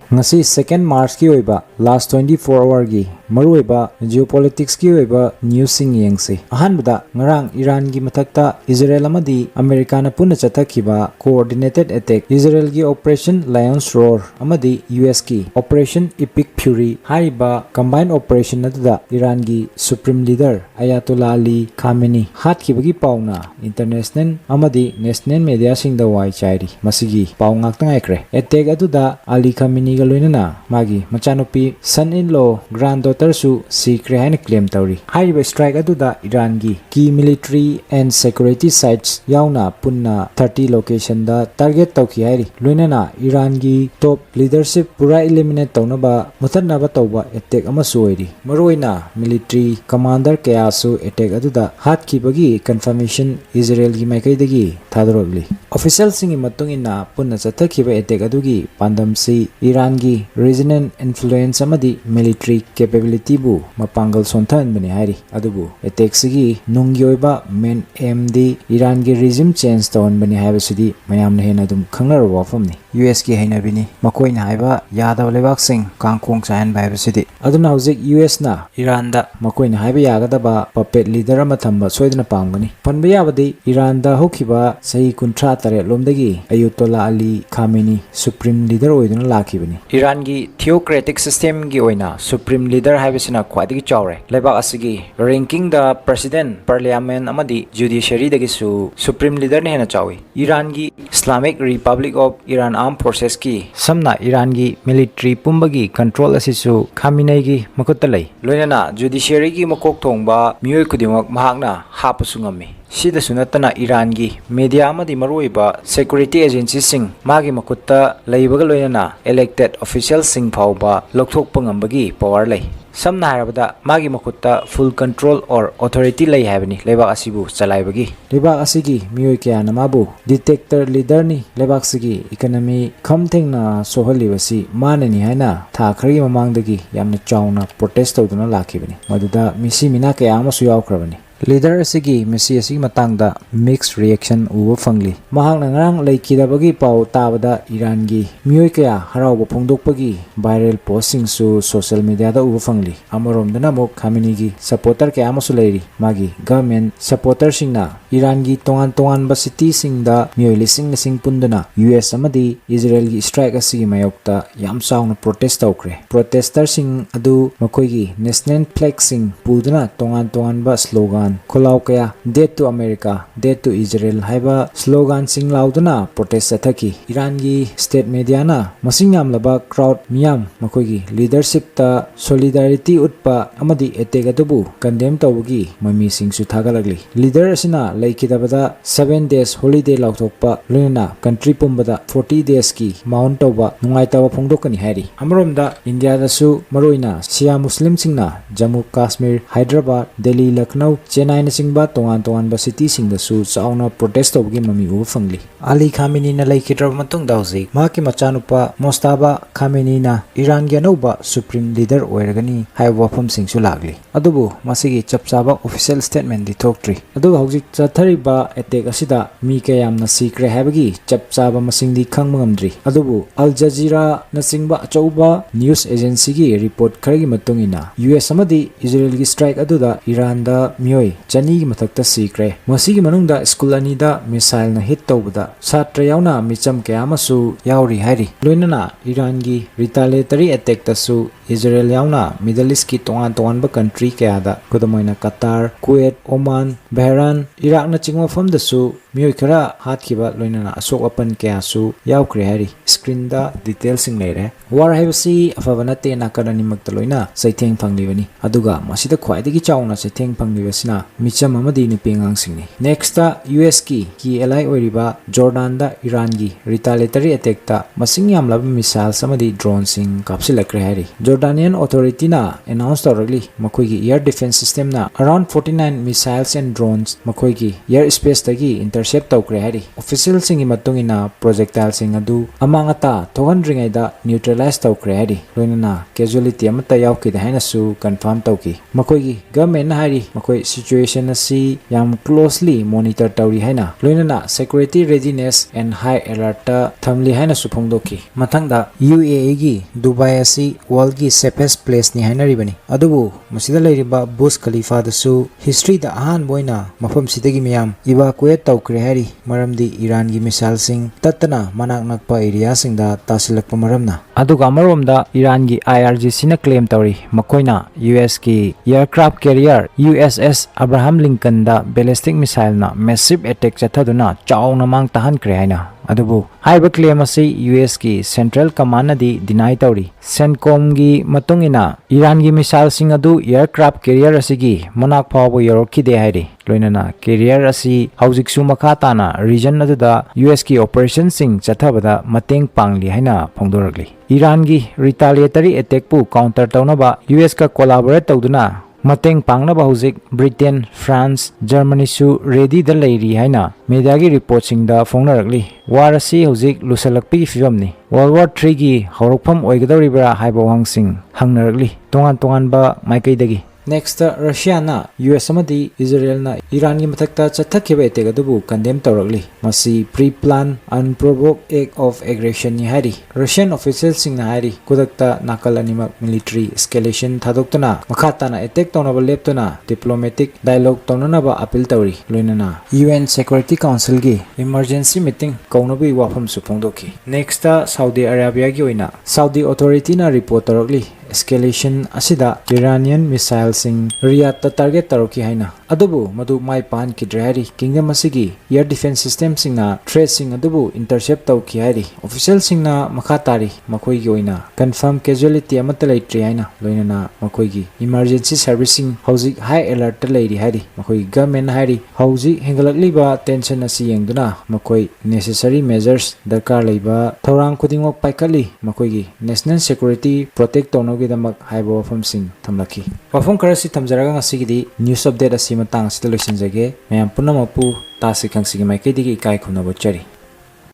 ngasi 2nd March ki oiba last 24 hour gi maruiba geopolitics ki oiba news sing yengsi ahanbada ngarang Iran gi mathakta Israel amadi America na punna chathakhiba coordinated attack Israel gi operation Lion's Roar amadi US ki operation Epic Fury hariba combined operation aduda Iran gi supreme leader Ayatollah Ali Khamenei hatkibagi pauna international amadi national media sing da wai chairi masigi pau ngakta ngaikre attack aduda Ali Khamenei ga loinana magi machanupi son in law granddaughter su secret haina claim tawri hariba strike aduda Iran gi key military and security sites yauna punna 30 location da target tawki hairi loinana Iran gi top leadership pura eliminate tawnaba muthanaba tawba attack amasu oiri maroina military commander kaya su attack aduda hatkibagi confirmation Israel gi maikaidagi thadrobli official singi matungina punna chathakhiba attack adugi pandamsi Iran gi regional influence amadi military capability bu mapangal sonthan bani hairi adubu attack sigi nunggi oiba main aim di Iran gi regime change tawn bani haiba sidi mayamna hena dum khangnar wafamni US ki haina bini makoina haiba yadaw lebak sing kangkong chain baiba sidi aduna hojik US na Iran da makoina haiba yagadaba puppet leader ama thamba soidna pamgani panba yabadi Iran da hokiba sahi kuntra tare lomdagi Ayatollah Ali Khamenei supreme leader oiduna lakhibani Iran gi theocratic system gi oina supreme leader haibisina khwadigi chawre lebak asigi ranking the president parliament amadi judiciary dagi su supreme leader ne hena chawi Iran gi Islamic Republic of Iran Armed Forces ki samna Iran gi military pumbagi control asisu Khamenei gi makutta lei loinana judiciary gi makok thongba miyoi kudimak mahakna hapasu ngami sida sunatana Iran gi media amadi maruiba security agency sing magi makutta leibaga loinana elected officials sing phauba lokthokpa ngambagi power lei samna harabada magi makutta full control or authority lei habani lebak asibu chalaibagi lebak asigi miyoi kya namabu detector leader ni lebak sigi economy khamthengna sohalibasi manani haina tha khari mamangdagi yamna chauna protest tawduna lakhibani maduda misi mina kya amasu yawkrabani leader asigi mesi asigi matangda mixed reaction uwa fangli mahang ngarang leikidabagi pau tabada Iran gi miyoi kaya harawba phongdokpagi viral posting su social media da uwa fangli amaromdana mok Khamenei gi supporter kaya amasu leiri magi government supporter singna Iran gi tongan ba city singda miyoi lising pundana US amadi Israel gi strike asigi mayokta yam sauna protest tawkre protester sing adu makoi gi national flag sing pudana tongan ba slogan Kolau kaya death to America death to Israel haiba slogan sing laudana protest athaki Iran gi state media na masing yamlaba crowd miyam makoi gi leadership ta solidarity utpa amadi attack atubu condemn tawgi mami sing su thagalagli leader asina laikidabada 7 days holiday lauthokpa loina country pumbada 40 days ki mount tawba nungaitawa phongdokani hairi amromda India da su maroina Shia Muslim singna Jammu Kashmir Hyderabad Delhi Lucknow Chennai na singba tongan ba city singda su chauna protest tawgi mami u fangli Ali Khamenei na laikidra matung dawji maki machanupa Mostaba Khamenei na Iran gi anoba supreme leader oiragani haiwa pham sing su lagli adubu masigi chapchaba official statement di thoktrි adu hojik chathariba attack asida mi kayamna secret habagi chapchaba masingdi khangmangamdri adubu Al Jazeera na singba achauba news agency gi report kharagi matungina US amadi Israel gi strike aduda Iran da miyoi chani gi mathakta sikre masigi manungda school ani da missile na hit tawbada satra yauna micham kayama su yauri hairi loinana Iran gi retaliatory attack ta su Israel yauna Middle East ki tongan ba country kaya da kudamoina Qatar Kuwait Oman Bahrain Iraq na chingwa fam da su miyoi khara hatkiba loinana asok apan kaya su yaukre hairi screen da details sing leire war haibasi afavana te na karani makta loina saitheng phanglibani aduga masida khwaidagi chauna saitheng phanglibasina micham amadi ni pengang singni next ta US ki ally oiriba Jordan da Iran gi retaliatory attack ta masing yamlab missiles amadi drone sing kapsilakre hairi Jordanian authority na announce tawragli makoi gi air defense system na around 49 missiles and drones makoi gi air space tagi intercept tawkre hari official singi matungina projectile sing adu amangata thohandringaida neutralize tawkre hari loinana casualty amata yawki da haina su confirm tawki makoigi government hari makoi situation asi yam closely monitor tawri haina loinana security readiness and high alert ta thamli haina su phongdoki mathangda UAE gi Dubai asi world gi safest place ni haina ribani adubu masida leiriba Burj Khalifa da su history da ahan boina mafam sidagi miyam evacuate tawkre hari maramdi Iran gi missile sing tatana manak nakpa area sing da tasilakpa maramna aduga maromda Iran gi IRGC na claim tawri makoina US ki aircraft carrier USS Abraham Lincoln da ballistic missile na massive attack chathaduna chawna mang tahan kre haina adubu haiba claim asi US ki central command di deny tawri CENTCOM gi matungina Iran gi missile sing adu aircraft carrier asigi manak phawbo yorokki de hairi loinana carrier asi haujiksu makata na region aduda US ki operation sing chathabada mateng pangli haina phongdoragli Iran gi retaliatory attack pu counter tawnaba US ka collaborate tawduna mateng pangnaba hojik Britain France Germany su ready da leiri haina media gi report sing da phongnaragli war asi hojik lusalakpi fivamni World War 3 gi horokpham oigadoribra haiba wangsing hangnaragli tongan ba maikaidagi Next, Russia na US amadi Israel na Iran gi mathakta chathakhiba attack adubu condemn tawragli masi pre-planned unprovoked act of aggression ni hari Russian officials sing na hari kudakta nakal animak military escalation thadoktuna makhata na attack tawnaba leptuna diplomatic dialogue tawnanaba appeal tawri loinana UN Security Council gi emergency meeting kaunabi wafam su phongdoki Next, Saudi Arabia gi oina Saudi authority na report tawragli escalation asida Iranian missile sing Riyadh ta target taroki haina adubu madu mai pan ki drari kingdom asigi air defense system sing na threat sing adubu intercept taw ki hari official sing na makhatari makoi gi oina confirm casualty amata leitri haina loinana makoi gi emergency servicing hojik high alert ta leiri hari makoi government hari hojik hengalakli ba tension asi yengduna makoi necessary measures darkar leiba thorang khudingok paikali makoi gi national security protect tono gidamak haiba wafam sing thamlaki wafam karasi thamjaraga ngasigidi news update asi matang sita loisinjage mayam punamapu Tasi Khangsi gi maikaidigi ikai khumna bochari